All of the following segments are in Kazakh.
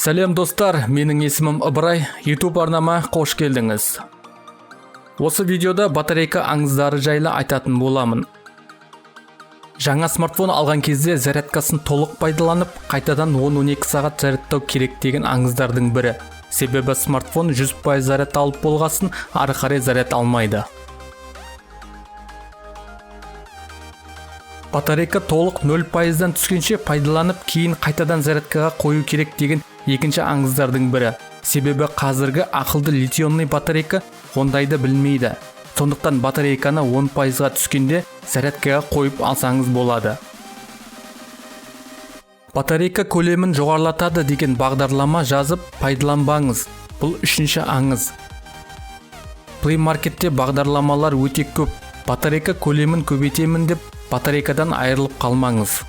Сәлем достар, менің есімім Ыбырай, YouTube арнама қош келдіңіз. Осы видеода батарейка аңыздары жайлы айтатын боламын. Жаңа смартфон алған кезде зарядкасын толық пайдаланып, қайтадан 10-12 сағат зарядтау керек деген аңыздардың бірі. Себебі смартфон 100% заряд алып болғасын, ары қарай заряд алмайды. Батарейка толық 0%-дан түскенше пайдаланып, кейін қайтадан зарядкаға қою керек деген екінші аңыздардың бірі. Себебі қазіргі ақылды литионный батарейка ондайды білмейді. Сондықтан батарейканы 10%-ға түскенде зарядкаға қойып алсаңыз болады. Батарейка көлемін жоғарылатады деген бағдарлама жазып пайдаланбаңыз. Бұл үшінші аңыз. Play Marketте бағдарламалар өте көп. Батарейка көлемін көбейтемін деп батарейкадан айырылып қалмаңыз.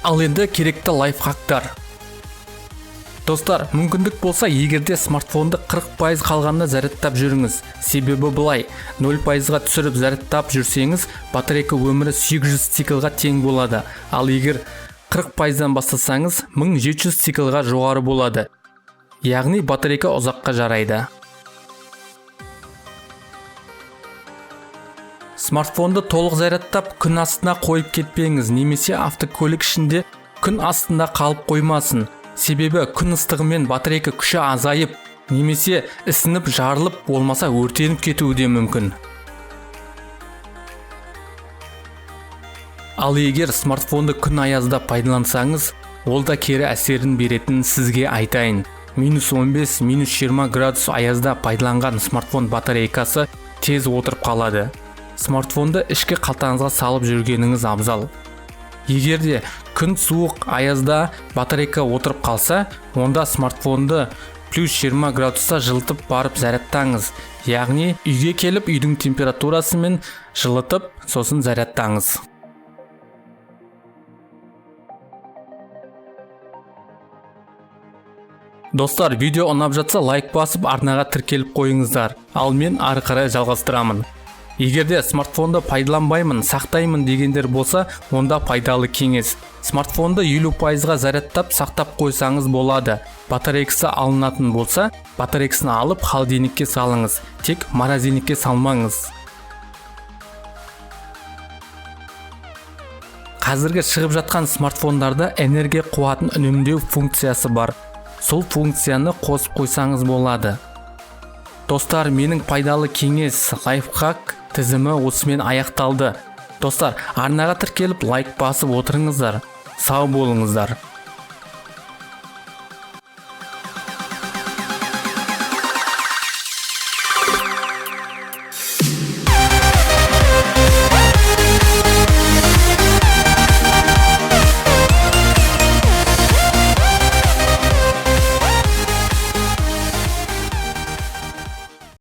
Ал енді керекті лайфхактар. Достар, мүмкіндік болса, егерде смартфонды 40% қалғанда зарядтап жүріңіз. Себебі бұлай, 0%-ға түсіріп зарядтап жүрсеңіз, батарейка өмірі 800 циклға тең болады. Ал егер 40%-дан бастасаңыз, 1700 циклға жоғары болады. Яғни батарейка ұзаққа жарайды. Смартфонды толық зарядтап күн астына қойып кетпеңіз, немесе автокөлік ішінде күн астында қалып қоймасын. Себебі күн ыстығымен батарейка күші азайып, немесе ісініп жарылып, болмаса өртеніп кетуі де мүмкін. Ал егер смартфонды күн аязда пайдалансаңыз, ол да кері әсерін беретінін сізге айтайын. -15, -20 градус аязда пайдаланған смартфон батарейкасы тез отырып қалады. Смартфонды ішкі қалтаңызға салып жүргеніңіз абзал. Егерде күн суық аязда батарейка отырып қалса, онда смартфонды +20 градуста жылытып барып зарядтаңыз. Яғни үйге келіп үйдің температурасымен жылытып, сосын зарядтаңыз. Достар, видео ұнап жатса лайк басып арнаға тіркеліп қойыңыздар. Ал мен ары қарай жалғастырамын. Егерде смартфонды пайдаланбаймын, сақтаймын дегендер болса, онда пайдалы кеңес. Смартфонды 50%-ға зарядтап сақтап қойсаңыз болады. Батарейкасы алынатын болса, батарейкасын алып холодильникке салыңыз. Тек морозильникке салмаңыз. Қазіргі шығып жатқан смартфондарда энергия қуатын үнемдеу функциясы бар. Сол функцияны қосып қойсаңыз болады. Достар, менің пайдалы кеңес лайфхак тізімі осымен аяқталды. Достар, арнаға тіркеліп лайк басып отырыңыздар. Сау болыңыздар.